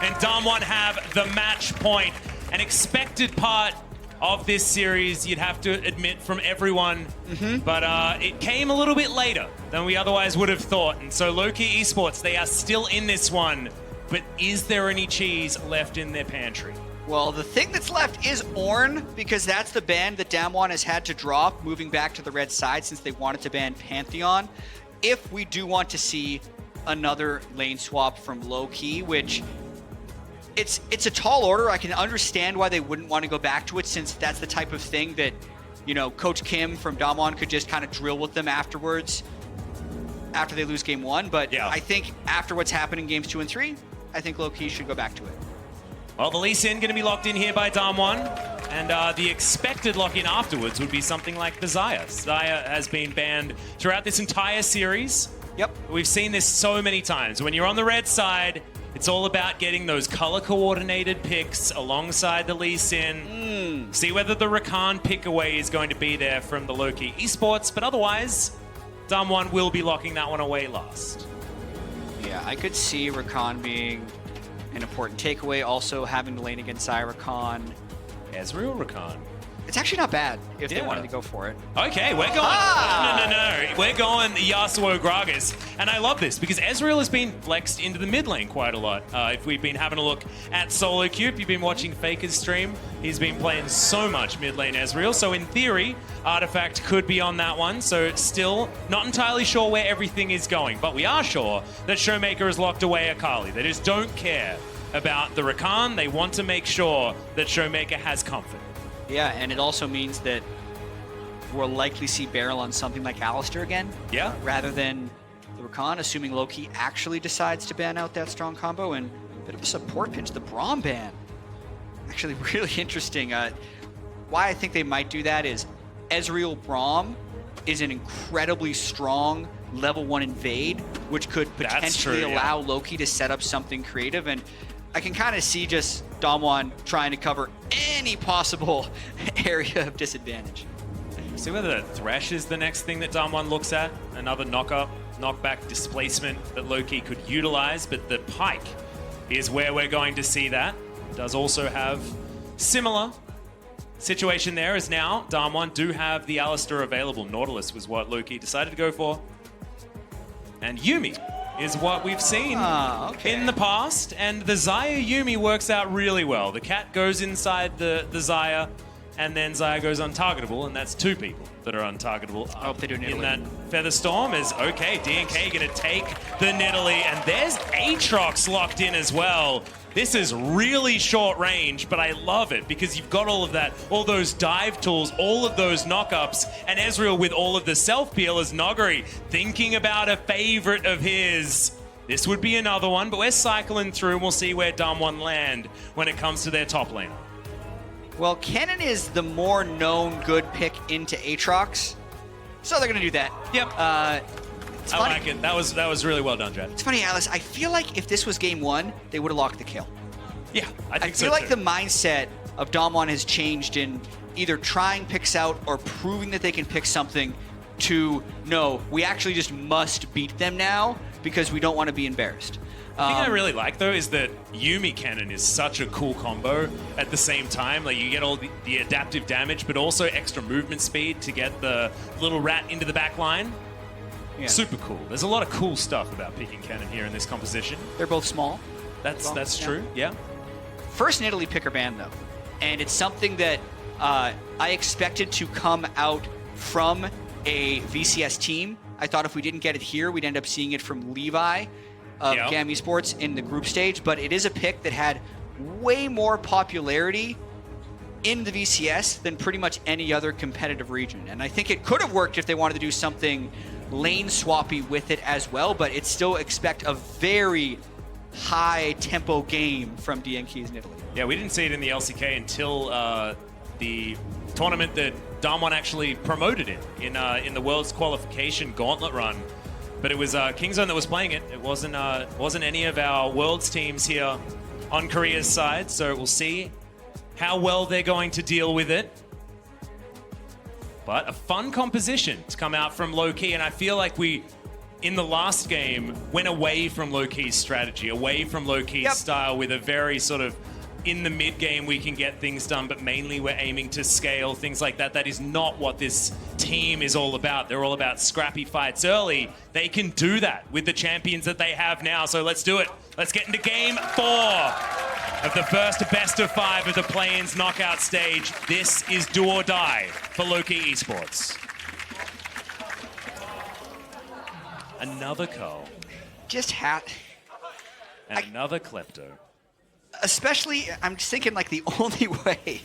and Damwon have the match point. An expected part of this series, you'd have to admit, from everyone. But it came a little bit later than we otherwise would have thought. And so Loki Esports, they are still in this one. But is there any cheese left in their pantry? Well, the thing that's left is Ornn, because that's the ban that Damwon has had to drop, moving back to the red side since they wanted to ban Pantheon. If we do want to see another lane swap from Loki, which it's a tall order. I can understand why they wouldn't want to go back to it, since that's the type of thing that, you know, Coach Kim from Damwon could just kind of drill with them afterwards, after they lose game 1. But yeah, I think after what's happened in games 2 and 3, I think Loki should go back to it. Well, the Lee Sin going to be locked in here by Damwon, and the expected lock-in afterwards would be something like the Xayah. Xayah has been banned throughout this entire series. Yep. We've seen this so many times. When you're on the red side, it's all about getting those color-coordinated picks alongside the Lee Sin. See whether the Rakan pick away is going to be there from the Loki Esports, but otherwise, Damwon will be locking that one away last. Yeah, I could see Rakan being an important takeaway. Also, having the lane against Rakan. Ezreal Rakan. It's actually not bad if they wanted to go for it. Okay, we're going... No. We're going Yasuo Gragas. And I love this because Ezreal has been flexed into the mid lane quite a lot. If we've been having a look at Solo Cube, you've been watching Faker's stream. He's been playing so much mid lane Ezreal. So in theory, Artifact could be on that one. So still not entirely sure where everything is going. But we are sure that Showmaker has locked away Akali. They just don't care about the Rakan. They want to make sure that Showmaker has comfort. Yeah, and it also means that we'll likely see Beryl on something like Alistar again. Yeah. Rather than the Rakan, assuming Loki actually decides to ban out that strong combo. And a bit of a support pinch, the Braum ban. Actually really interesting. Why I think they might do that is Ezreal Braum is an incredibly strong level 1 invade, which could potentially allow Loki to set up something creative. And I can kind of see just Damwon trying to cover any possible area of disadvantage. See whether the Thresh is the next thing that Damwon looks at. Another knockback displacement that Loki could utilize, but the Pike is where we're going to see that. Does also have similar situation there, as now Damwon do have the Alistar available. Nautilus was what Loki decided to go for. And Yuumi is what we've seen in the past, and the Xayah Yuumi works out really well. The cat goes inside the Xayah, and then Xayah goes untargetable, and that's 2 people that are untargetable. I hope they do Nidalee. In that Feather Storm is okay. DNK going to take the Nidalee, and there's Aatrox locked in as well. This is really short range, but I love it because you've got all of that, all those dive tools, all of those knockups, and Ezreal with all of the self-peel as Nogari thinking about a favorite of his. This would be another one, but we're cycling through and we'll see where Damwon land when it comes to their top lane. Well, Kennen is the more known good pick into Aatrox, so they're going to do that. Yep. I like it. That was really well done, Jed. It's funny, Alice. I feel like if this was game 1, they would have locked the kill. Yeah, I think so feel like too. the mindset of Damwon has changed in either trying picks out or proving that they can pick something to, no, we actually just must beat them now because we don't want to be embarrassed. The thing I really like, though, is that Yuumi Cannon is such a cool combo at the same time. Like, you get all the adaptive damage, but also extra movement speed to get the little rat into the back line. Yeah. Super cool. There's a lot of cool stuff about picking Cannon here in this composition. They're both small. That's true, yeah. First Nidalee picker ban, though. And it's something that I expected to come out from a VCS team. I thought if we didn't get it here, we'd end up seeing it from Levi of GAM Esports in the group stage. But it is a pick that had way more popularity in the VCS than pretty much any other competitive region. And I think it could have worked if they wanted to do something lane swappy with it as well, but it still expect a very high tempo game from DNK's Nidalee. Yeah, we didn't see it in the LCK until the tournament that Damwon actually promoted it in the World's Qualification Gauntlet run. But it was Kingzone that was playing it. It wasn't any of our Worlds teams here on Korea's side, so we'll see how well they're going to deal with it. But a fun composition to come out from Loki, and I feel like we in the last game, went away from Low-Key's strategy, away from Low-Key's style with a very sort of in the mid game we can get things done, but mainly we're aiming to scale, things like that. That is not what this team is all about. They're all about scrappy fights early. They can do that with the champions that they have now, so let's do it. Let's get into game 4 of the first best of 5 of the play-ins knockout stage. This is do or die for Low-Key Esports. Another Carl. And another Klepto. Especially, I'm just thinking like the only way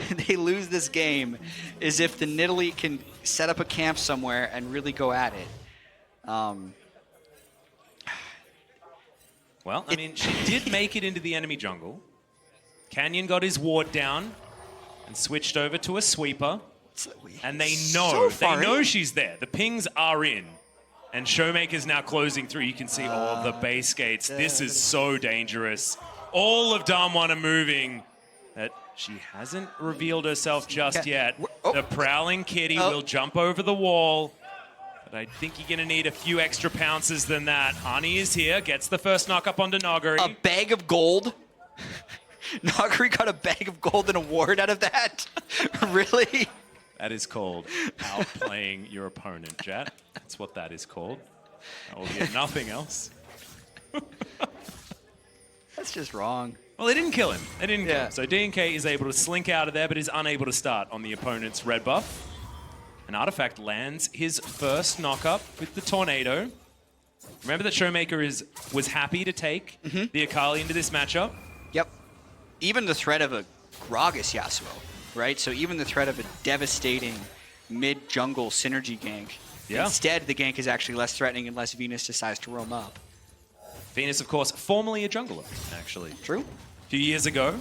they lose this game is if the Nidalee can set up a camp somewhere and really go at it. Well, I mean, she did make it into the enemy jungle. Canyon got his ward down and switched over to a sweeper. And they know she's there. The pings are in. And Showmaker's now closing through. You can see all of the base gates. This is so dangerous. All of Damwon are moving. She hasn't revealed herself just yet. The Prowling Kitty will jump over the wall. But I think you're going to need a few extra pounces than that. Hani is here, gets the first knock up onto Noguri. A bag of gold? Noguri got a bag of gold and a ward out of that? Really? That is called outplaying your opponent, Jat. That's what that is called. That will be nothing else. That's just wrong. Well, they didn't kill him. They didn't kill him. So DNK is able to slink out of there, but is unable to start on the opponent's red buff. And Artifact lands his first knock-up with the Tornado. Remember that Showmaker was happy to take the Akali into this matchup? Yep. Even the threat of a Gragas Yasuo, right? So even the threat of a devastating mid-jungle synergy gank. Yeah. Instead, the gank is actually less threatening unless Venus decides to roam up. Venus, of course, formerly a jungler, actually. True. A few years ago.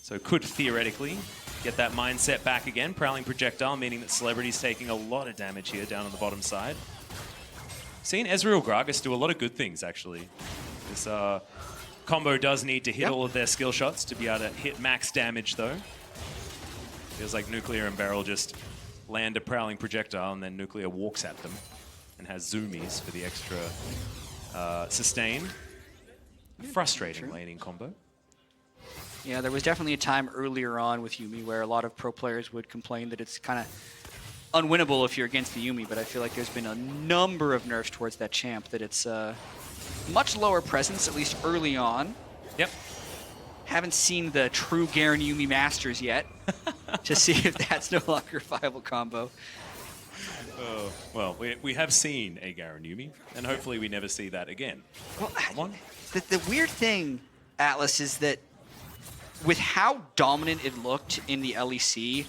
So could theoretically get that mindset back again. Prowling Projectile, meaning that Celebrity's taking a lot of damage here down on the bottom side. Seen Ezreal Gragas do a lot of good things, actually. This combo does need to hit all of their skill shots to be able to hit max damage, though. Feels like Nuclear and Beryl just land a Prowling Projectile, and then Nuclear walks at them and has zoomies for the extra sustain. Frustrating laning combo. Yeah, there was definitely a time earlier on with Yuumi where a lot of pro players would complain that it's kind of unwinnable if you're against the Yuumi, but I feel like there's been a number of nerfs towards that champ that it's much lower presence, at least early on. Yep. Haven't seen the true Garen Yuumi Masters yet to see if that's no longer a viable combo. Well, we have seen a Garen Yuumi, and hopefully we never see that again. Well, the weird thing, Atlas, is that with how dominant it looked in the LEC,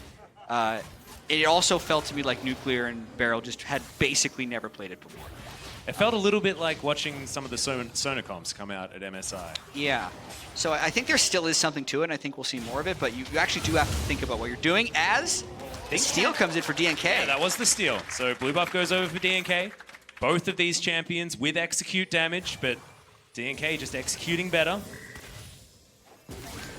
it also felt to me like Nuclear and Beryl just had basically never played it before. It felt a little bit like watching some of the Sonocoms come out at MSI. Yeah. So I think there still is something to it, and I think we'll see more of it, but you actually do have to think about what you're doing as the steal comes in for DNK. Yeah, that was the steal. So blue buff goes over for DNK. Both of these champions with execute damage, but DNK just executing better.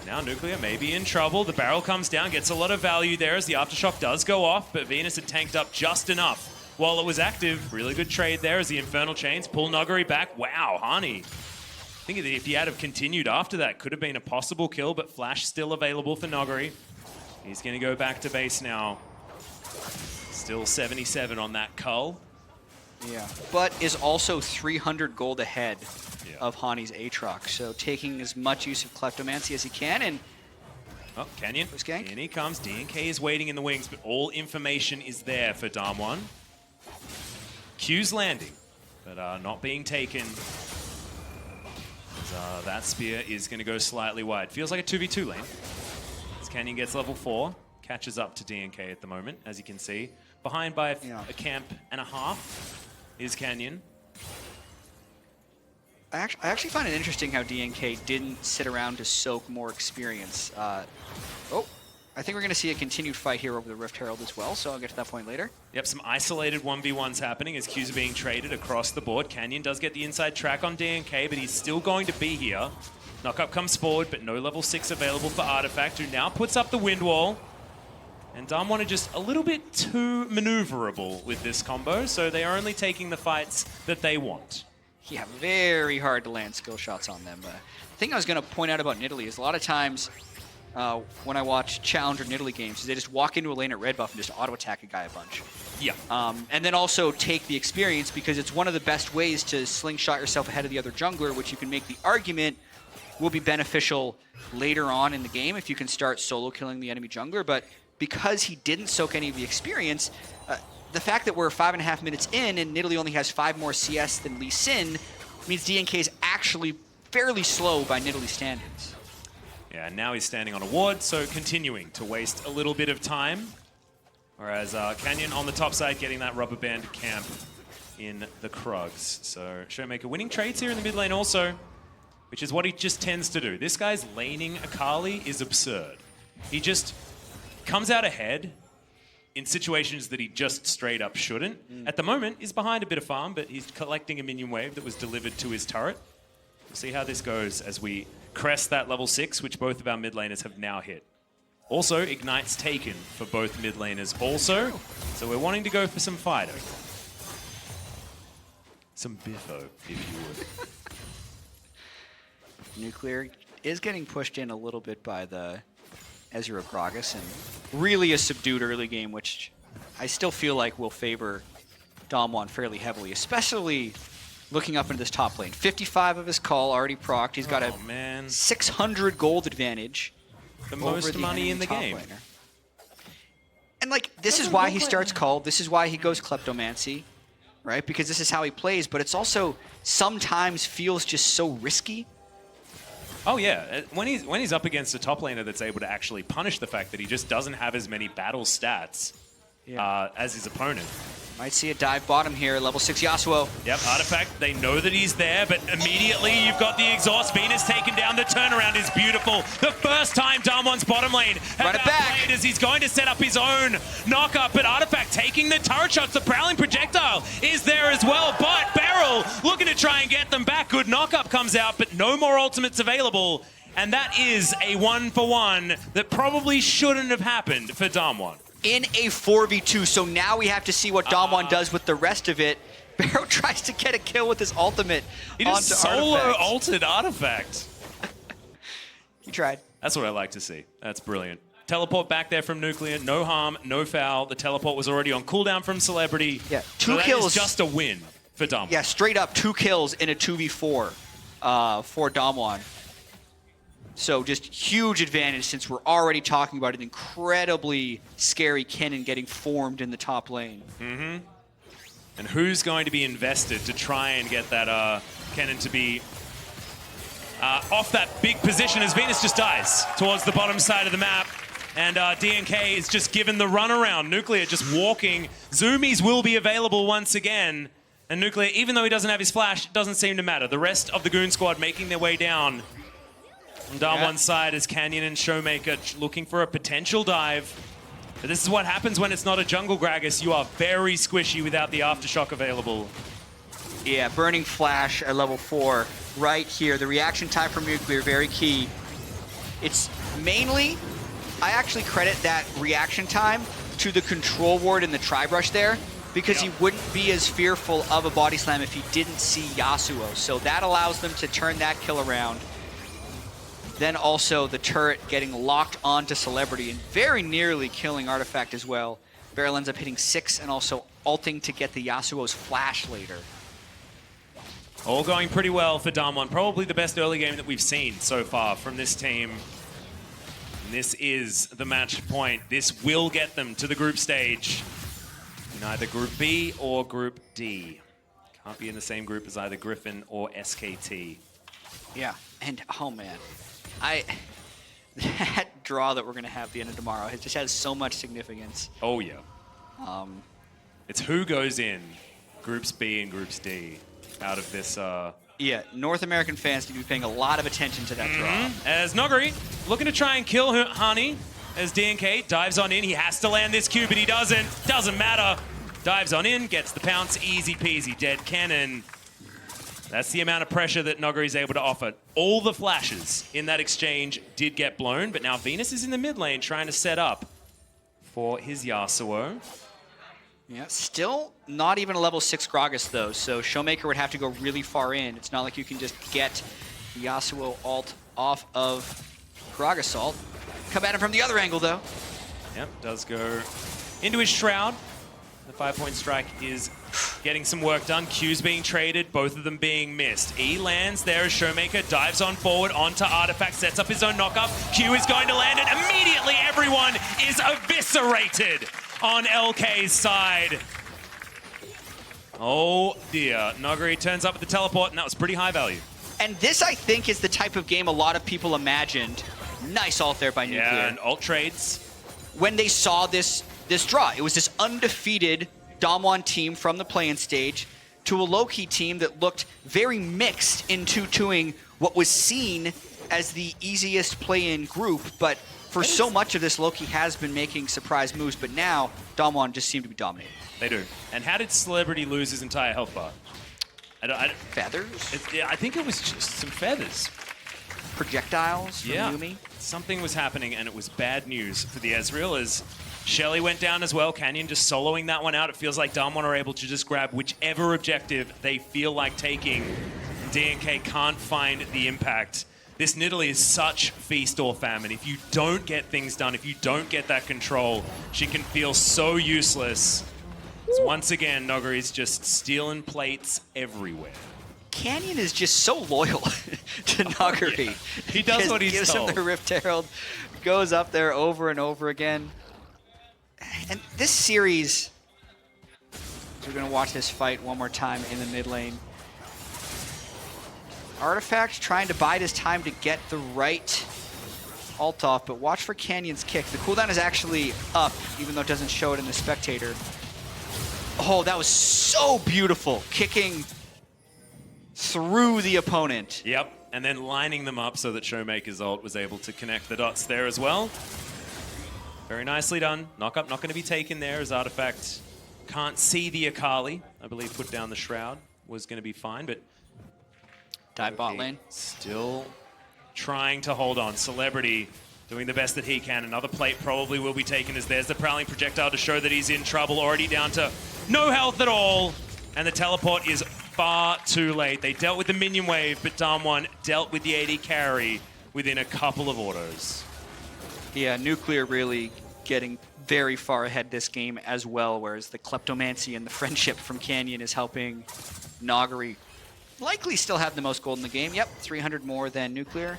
Now Nuclear may be in trouble. The barrel comes down, gets a lot of value there as the Aftershock does go off, but Venus had tanked up just enough while it was active. Really good trade there as the Infernal Chains pull Noguri back. Wow, Hani. I think if he had have continued after that, could have been a possible kill, but Flash still available for Noguri. He's going to go back to base now. Still 77 on that cull. Yeah, but is also 300 gold ahead of Hani's Aatrox. So taking as much use of Kleptomancy as he can. And oh, Canyon. In he comes. DNK is waiting in the wings, but all information is there for Damwon. Q's landing, but not being taken. As, that spear is going to go slightly wide. Feels like a 2v2 lane. As Canyon gets level 4, catches up to DNK at the moment, as you can see. Behind by a camp and a half is Canyon. I actually find it interesting how DNK didn't sit around to soak more experience. I think we're going to see a continued fight here over the Rift Herald as well, so I'll get to that point later. Yep, some isolated 1v1s happening as Qs are being traded across the board. Canyon does get the inside track on DNK, but he's still going to be here. Knockup comes forward, but no level 6 available for Artifact, who now puts up the wind wall. And Damwon are just a little bit too maneuverable with this combo, so they are only taking the fights that they want. Yeah, very hard to land skill shots on them. The thing I was going to point out about Nidalee is a lot of times when I watch Challenger Nidalee games, they just walk into a lane at red buff and just auto-attack a guy a bunch. Yeah. And then also take the experience, because it's one of the best ways to slingshot yourself ahead of the other jungler, which you can make the argument will be beneficial later on in the game if you can start solo killing the enemy jungler. But because he didn't soak any of the experience, the fact that we're 5.5 minutes in and Nidalee only has 5 more CS than Lee Sin means DNK is actually fairly slow by Nidalee standards. Yeah, and now he's standing on a ward, so continuing to waste a little bit of time. Whereas Canyon on the top side getting that rubber band camp in the Krugs. So Showmaker winning trades here in the mid lane also, which is what he just tends to do. This guy's laning Akali is absurd. He just comes out ahead in situations that he just straight up shouldn't. At the moment, he's behind a bit of farm, but he's collecting a minion wave that was delivered to his turret. We'll see how this goes as we crest that level 6, which both of our mid laners have now hit. Also, Ignite's taken for both mid laners also, so we're wanting to go for some Fido. Some Biffo, if you would. Nuclear is getting pushed in a little bit by the Ezreal Gragas, and really a subdued early game, which I still feel like will favor Damwon fairly heavily, especially looking up into this top lane. 55 of his call already procced. He's got a 600 gold advantage. The most money in the game. Laner. And like, this is why he starts call. This is why he goes Kleptomancy, right? Because this is how he plays, but it's also sometimes feels just so risky. Oh yeah, when he's up against a top laner that's able to actually punish the fact that he just doesn't have as many battle stats as his opponent. Might see a dive bottom here, level 6 Yasuo. Yep, Artifact, they know that he's there, but immediately you've got the exhaust. Venus taken down, the turnaround is beautiful. The first time Damwon's bottom lane has played as he's going to set up his own knock-up, but Artifact taking the turret shots. The Prowling Projectile is there as well, but Beryl looking to try and get them back. Good knock-up comes out, but no more ultimates available, and that is a 1-for-1 that probably shouldn't have happened for Damwon. In a 4v2, so now we have to see what Damwon does with the rest of it. Barrow tries to get a kill with his ultimate he just solo ulted Artifact. He tried. That's what I like to see. That's brilliant. Teleport back there from Nuclear. No harm, no foul. The teleport was already on cooldown from Celebrity. Yeah, two kills. That is just a win for Damwon. Yeah, straight up 2 kills in a 2v4 for Damwon. So just huge advantage since we're already talking about an incredibly scary Kennen getting formed in the top lane. Mm-hmm. And who's going to be invested to try and get that Kennen to be off that big position as Venus just dies towards the bottom side of the map. And DNK is just given the runaround. Nuclear just walking. Zoomies will be available once again. And Nuclear, even though he doesn't have his flash, it doesn't seem to matter. The rest of the Goon Squad making their way down. On Damwon's side is Canyon and Showmaker looking for a potential dive. But this is what happens when it's not a jungle Gragas. You are very squishy without the Aftershock available. Yeah, Burning Flash at level 4 right here. The reaction time from Nuclear, very key. It's mainly, I actually credit that reaction time to the control ward in the Tri-Brush there, because he wouldn't be as fearful of a body slam if he didn't see Yasuo. So that allows them to turn that kill around. Then also the turret getting locked onto Celebrity and very nearly killing Artifact as well. Beryl ends up hitting 6 and also ulting to get the Yasuo's flash later. All going pretty well for Damwon. Probably the best early game that we've seen so far from this team. And this is the match point. This will get them to the group stage in either Group B or Group D. Can't be in the same group as either Griffin or SKT. Yeah, and oh man. That draw that we're going to have at the end of tomorrow just has so much significance. Oh, yeah. It's who goes in Groups B and Groups D out of this. Yeah, North American fans need to be paying a lot of attention to that draw. As Noguri looking to try and kill Hani as DNK dives on in. He has to land this Q, but he doesn't. Doesn't matter. Dives on in, gets the pounce, easy peasy, dead cannon. That's the amount of pressure that Noguri is able to offer. All the flashes in that exchange did get blown, but now Venus is in the mid lane trying to set up for his Yasuo. Yeah, still not even a level 6 Gragas, though, so Showmaker would have to go really far in. It's not like you can just get Yasuo ult off of Gragas ult. Come at him from the other angle, though. Yep, does go into his Shroud. The 5-point strike is getting some work done. Q's being traded, both of them being missed. E lands there as Showmaker dives on forward onto Artifact, sets up his own knockup. Q is going to land it. Immediately everyone is eviscerated on LK's side. Oh dear. Noguri turns up at the teleport, and that was pretty high value. And this, I think, is the type of game a lot of people imagined. Nice ult there by Nuclear. Yeah, and ult trades. When they saw this draw, it was this undefeated Damwon team from the play-in stage to a low-key team that looked very mixed in 2-2ing what was seen as the easiest play-in group, but for so much of this, Loki has been making surprise moves, but now Damwon just seem to be dominating. They do. And how did Celebrity lose his entire health bar? Feathers? I think it was just some feathers. Projectiles from Yumi? Something was happening, and it was bad news for the Ezreal as Shelly went down as well. Canyon just soloing that one out. It feels like Damwon are able to just grab whichever objective they feel like taking. And DNK can't find the impact. This Nidalee is such feast or famine. If you don't get things done, if you don't get that control, she can feel so useless. So once again, Noguri's just stealing plates everywhere. Canyon is just so loyal to Noguri. Yeah. He does what he's gives told. him the Rift Herald, goes up there over and over again. And this series, we're going to watch this fight one more time in the mid lane. Artifact trying to bide his time to get the right ult off, but watch for Canyon's kick. The cooldown is actually up, even though it doesn't show it in the spectator. Oh, that was so beautiful. Kicking through the opponent. Yep, and then lining them up so that Showmaker's ult was able to connect the dots there as well. Very nicely done. Knock up not going to be taken there as Artifact can't see the Akali. I believe put down the Shroud was going to be fine, but Dive bot lane. Still trying to hold on. Celebrity doing the best that he can. Another plate probably will be taken as there's the Prowling Projectile to show that he's in trouble. Already down to no health at all. And the teleport is far too late. They dealt with the minion wave, but Damwon dealt with the AD carry within a couple of autos. Yeah, Nuclear really getting very far ahead this game as well, whereas the Kleptomancy and the friendship from Canyon is helping Noguri likely still have the most gold in the game. Yep, 300 more than Nuclear.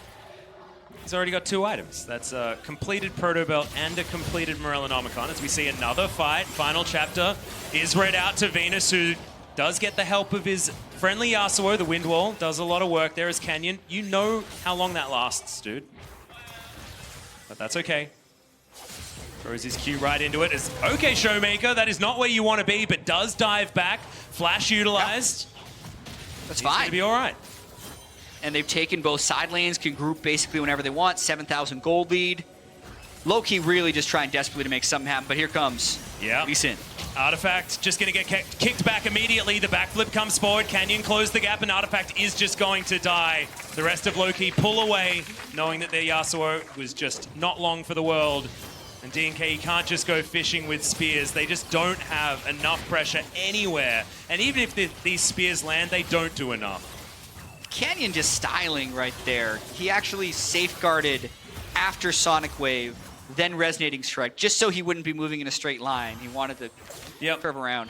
He's already got 2 items. That's a completed Proto Belt and a completed Morellonomicon. As we see another fight, final chapter is read out to Venus, who does get the help of his friendly Yasuo. The Wind Wall does a lot of work there as Canyon. You know how long that lasts, dude. But that's okay. Throws his Q right into it. It's okay, Showmaker. That is not where you want to be, but does dive back. Flash utilized. Yep. That's He's fine. gonna be all right. And they've taken both side lanes, can group basically whenever they want. 7,000 gold lead. Low-key really just trying desperately to make something happen, but here comes Lee Sin. Artifact just going to get kicked back immediately. The backflip comes forward. Canyon closed the gap, and Artifact is just going to die. The rest of Loki pull away, knowing that their Yasuo was just not long for the world. And DNK can't just go fishing with spears. They just don't have enough pressure anywhere. And even if these spears land, they don't do enough. Canyon just styling right there. He actually safeguarded after Sonic Wave, then Resonating Strike, just so he wouldn't be moving in a straight line. He wanted to curve around.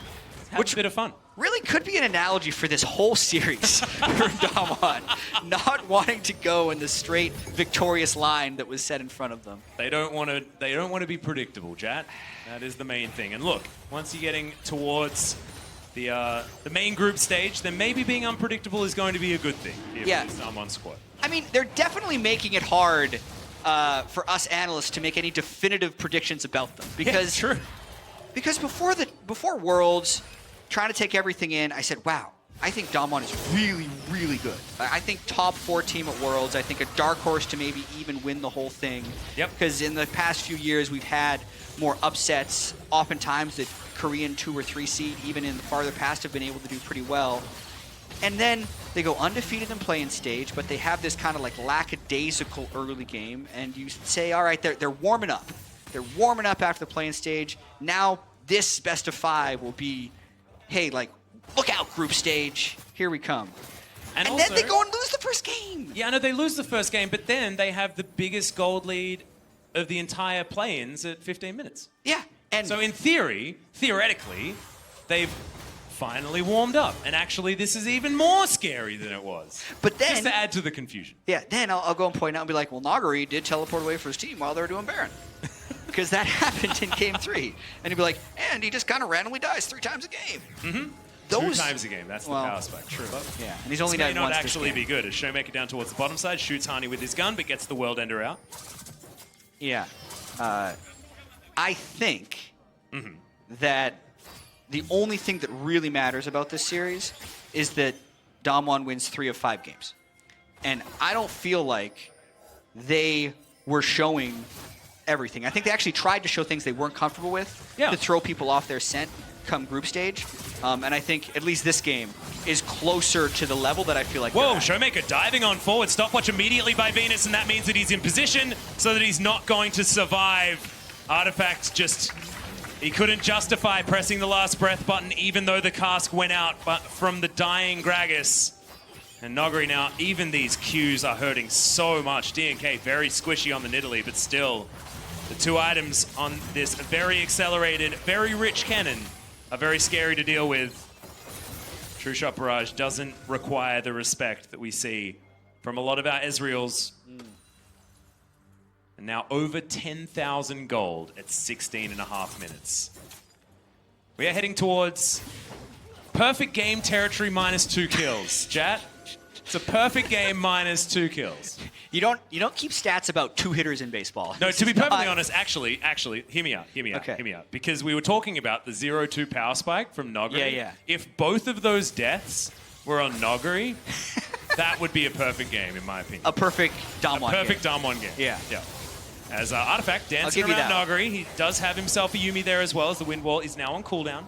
Which a bit of fun. Really could be an analogy for this whole series for Damwon, not wanting to go in the straight victorious line that was set in front of them. They don't want to be predictable, Jat. That is the main thing. And look, once you're getting towards the main group stage, then maybe being unpredictable is going to be a good thing here for this Damwon squad. I mean, they're definitely making it hard for us analysts to make any definitive predictions about them because because before Worlds, trying to take everything in, I said, wow, I think Damwon is really, really good. I think top 4 team at Worlds. I think a dark horse to maybe even win the whole thing. Yep. Because in the past few years, we've had more upsets. Oftentimes, the Korean 2 or 3 seed, even in the farther past, have been able to do pretty well. And then they go undefeated in play-in stage, but they have this kind of like lackadaisical early game, and you say, all right, they're warming up. They're warming up after the playing stage. Now this best of 5 will be, hey, like, look out, group stage. Here we come. And also, then they go and lose the first game. Yeah, I know they lose the first game, but then they have the biggest gold lead of the entire play-ins at 15 minutes. Yeah. And so in theoretically, they've finally warmed up. And actually, this is even more scary than it was. But then, just to add to the confusion. Yeah, then I'll go and point out and be like, well, Nagari did teleport away for his team while they were doing Baron. Because that happened in game 3. And he'd be like, and he just kind of randomly dies 3 times a game. Mm-hmm. 2 times a game. That's the power spike. True. Yeah, and he's only died once. This may not actually be good. As Showmaker down towards the bottom side, shoots Hani with his gun, but gets the World Ender out. Yeah. I think that the only thing that really matters about this series is that Damwon wins 3 of 5 games. And I don't feel like they were showing everything. I think they actually tried to show things they weren't comfortable with to throw people off their scent come group stage. And I think at least this game is closer to the level that I feel like Whoa, Showmaker diving on forward. Stopwatch immediately by Venus, and that means that he's in position so that he's not going to survive. Artifact just... He couldn't justify pressing the last breath button even though the cask went out but from the dying Gragas. And Nogari now, even these Qs are hurting so much. DNK very squishy on the Nidalee, but still, the 2 items on this very accelerated, very rich cannon are very scary to deal with. True Shot Barrage doesn't require the respect that we see from a lot of our Ezreals. And now over 10,000 gold at 16.5 minutes. We are heading towards perfect game territory minus 2 kills. Chat, it's a perfect game minus 2 kills. You don't keep stats about 2 hitters in baseball. No, to be perfectly honest, actually, hear me out. Okay. Because we were talking about the 0-2 power spike from Nogari. Yeah. If both of those deaths were on Nogari, that would be a perfect game, in my opinion. A perfect Damwon game. Perfect Damwon game. Yeah. As Artifact dancing around Nogari, he does have himself a Yuumi there as well, as the wind wall is now on cooldown.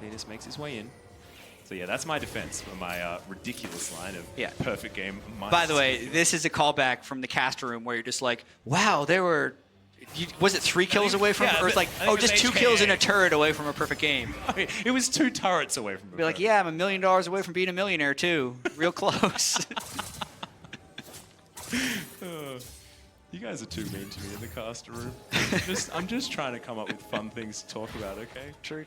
Venus makes his way in. So yeah, that's my defense for my ridiculous line of perfect game. By the way, this is a callback from the caster room where you're just like, wow, there were, was it 3 kills away from, or it's like, oh, just 2 kills in a turret away from a perfect game. It was 2 turrets away from. Be like, yeah, I'm $1 million away from being a millionaire too, real close. You guys are too mean to me in the caster room. I'm just trying to come up with fun things to talk about, okay? True.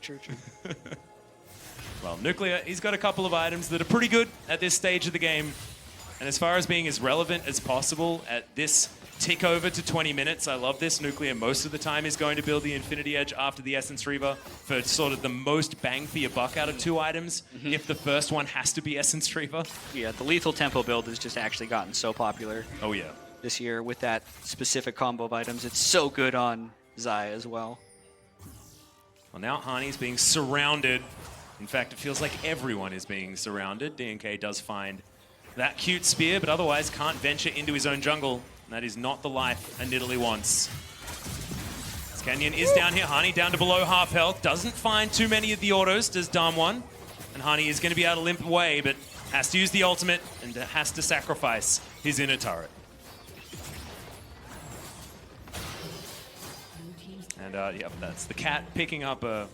Well, Nuclear, he's got a couple of items that are pretty good at this stage of the game. And as far as being as relevant as possible at this tick over to 20 minutes, I love this. Nuclear most of the time is going to build the Infinity Edge after the Essence Reaver for sort of the most bang for your buck out of 2 items, if the first one has to be Essence Reaver. Yeah, the lethal tempo build has just actually gotten so popular. Oh, yeah. This year with that specific combo of items. It's so good on Xayah as well. Well, now Hani's being surrounded. In fact, it feels like everyone is being surrounded. DNK does find that cute spear, but otherwise can't venture into his own jungle. And that is not the life a Nidalee wants. As Kenyon is down here. Hani down to below half health. Doesn't find too many of the autos, does Damwon. And Hani is going to be able to limp away, but has to use the ultimate and has to sacrifice his inner turret. And yep, that's the cat picking up a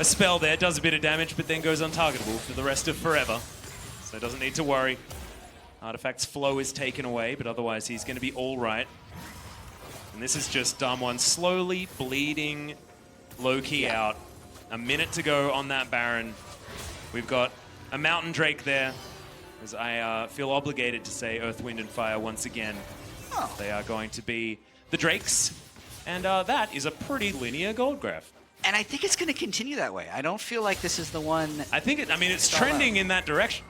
spell there. Does a bit of damage, but then goes untargetable for the rest of forever. So doesn't need to worry. Artifact's flow is taken away, but otherwise he's going to be all right. And this is just Damwon slowly bleeding low-key out. A minute to go on that Baron. We've got a Mountain Drake there. As I feel obligated to say Earth, Wind, and Fire once again. They are going to be the Drakes. And that is a pretty linear gold graph. And I think it's going to continue that way. I don't feel like this is the one... I think it's trending in that direction.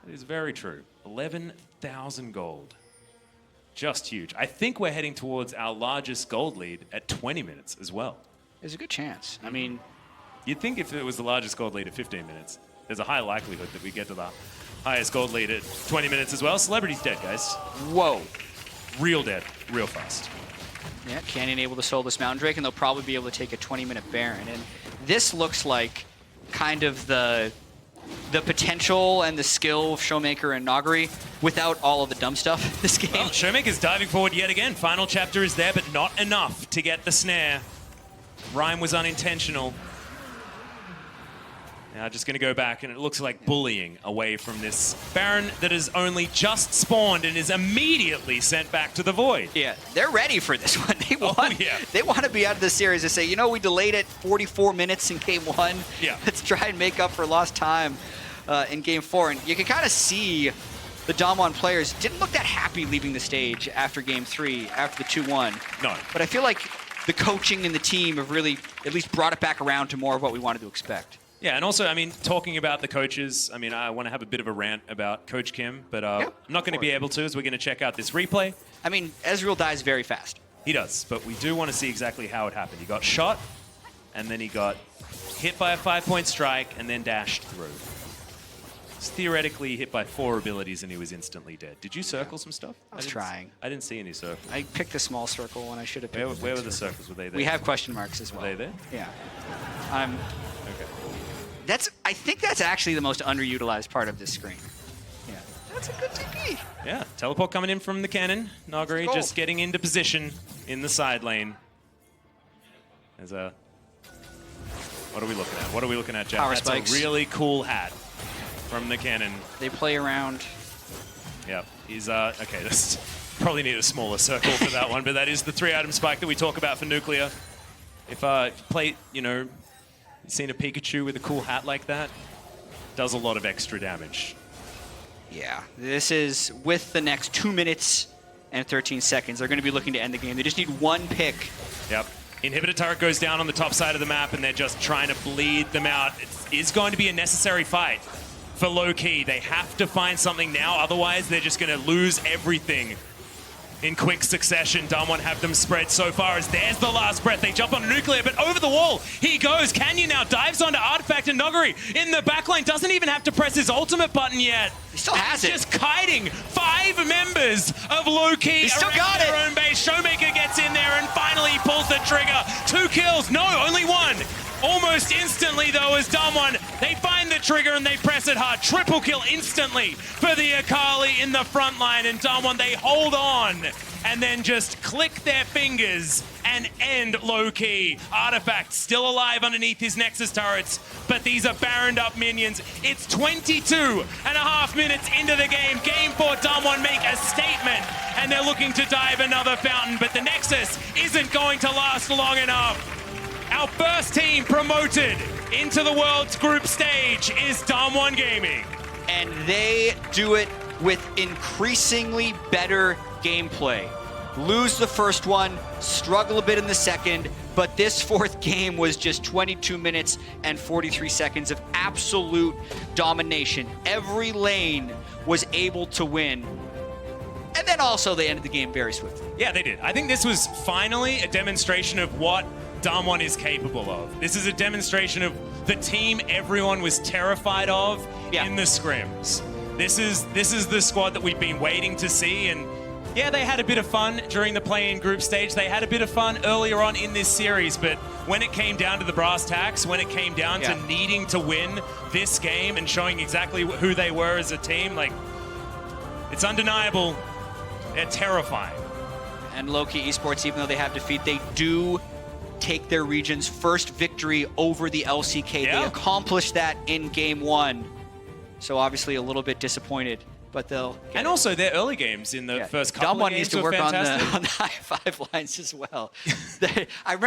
That is very true. 11,000 gold. Just huge. I think we're heading towards our largest gold lead at 20 minutes as well. There's a good chance. I mean... You'd think if it was the largest gold lead at 15 minutes, there's a high likelihood that we get to the highest gold lead at 20 minutes as well. Celebrity's dead, guys. Whoa. Real dead, real fast. Yeah, Canyon able to solo this Mountain Drake, and they'll probably be able to take a 20-minute Baron. And this looks like kind of the the potential and the skill of Showmaker and Nogari without all of the dumb stuff this game. Well, Showmaker's diving forward yet again. Final chapter is there, but not enough to get the snare. Rhyme was unintentional. Now just going to go back, and it looks like bullying away from this Baron that has only just spawned and is immediately sent back to the Void. Yeah, they're ready for this one. Yeah. They want to be out of the series. They say, you know, we delayed it 44 minutes in Game 1. Yeah. Let's try and make up for lost time in Game 4. And you can kind of see the Damwon players didn't look that happy leaving the stage after Game 3, after the 2-1. No. But I feel like the coaching and the team have really at least brought it back around to more of what we wanted to expect. Yeah, and also, I mean, talking about the coaches, I mean, I want to have a bit of a rant about Coach Kim, but I'm not going to be able to, as we're going to check out this replay. I mean, Ezreal dies very fast. He does, but we do want to see exactly how it happened. He got shot, and then he got hit by a 5-point strike, and then dashed through. He's theoretically hit by 4 abilities, and he was instantly dead. Did you circle some stuff? I was trying. I didn't see any circles. I picked a small circle when I should have picked Where were the circles? Were they there? We have question marks as well. Were they there? Yeah. Okay. I think that's actually the most underutilized part of this screen. Yeah. That's a good TP. Yeah, teleport coming in from the cannon. Nogari just getting into position in the side lane. There's a... What are we looking at? What are we looking at, Jeff? Power That's spikes. a really cool hat from the cannon. They play around. Yep. He's, okay, this probably need a smaller circle for that one, but that is the 3-item spike that we talk about for Nuclear. If play, you know, you've seen a Pikachu with a cool hat like that, does a lot of extra damage. Yeah, this is with the next 2 minutes and 13 seconds. They're going to be looking to end the game. They just need one pick. Yep. Inhibitor turret goes down on the top side of the map, and they're just trying to bleed them out. It is going to be a necessary fight for low-key. They have to find something now, otherwise they're just going to lose everything in quick succession. Damwon have them spread so far as there's the last breath. They jump on Nuclear, but over the wall he goes. Canyon now dives onto Artifact, and Nogari in the backline doesn't even have to press his ultimate button yet. He still has it. Just kiting 5 members of low-key around their own base. Showmaker gets in there and finally pulls the trigger. 2 kills, no, only 1. Almost instantly, though, as Damwon, they find the trigger and they press it hard. Triple kill instantly for the Akali in the front line, and Damwon, they hold on and then just click their fingers and end low-key. Artifact still alive underneath his Nexus turrets, but these are Baroned up minions. It's 22.5 minutes into the game. Game 4, Damwon make a statement, and they're looking to dive another fountain, but the Nexus isn't going to last long enough. Our first team promoted into the World's Group stage is Damwon Gaming. And they do it with increasingly better gameplay. Lose the first one, struggle a bit in the second, but this 4th game was just 22 minutes and 43 seconds of absolute domination. Every lane was able to win. And then also they ended the game very swiftly. Yeah, they did. I think this was finally a demonstration of what Damwon is capable of. This is a demonstration of the team everyone was terrified of in the scrims. This is the squad that we've been waiting to see, and yeah, they had a bit of fun during the play-in group stage. They had a bit of fun earlier on in this series, but when it came down to the brass tacks, when it came down to needing to win this game and showing exactly who they were as a team, like, it's undeniable. They're terrifying. And low-key esports, even though they have defeat, they do take their region's first victory over the LCK. They accomplished that in Game 1. So obviously a little bit disappointed, but they'll get and it. Also their early games in the first couple of games needs to were work on fantastic. the high 5 lines as well. I remember